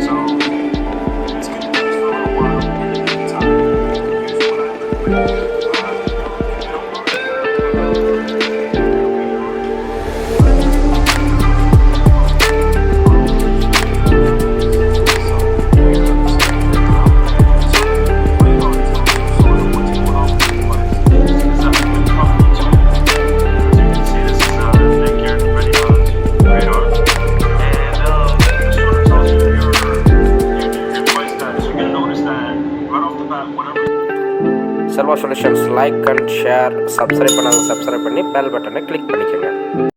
So it's going to be for a while in the meantime. Here's what I netgear readynas radar. And this sort of tells you your device status. You're going to notice that right off the bat, whenever Servo Solutions like and share, subscribe பண்ணாங்க subscribe பண்ணி bell button-ஐ click பண்ணிக்கங்க.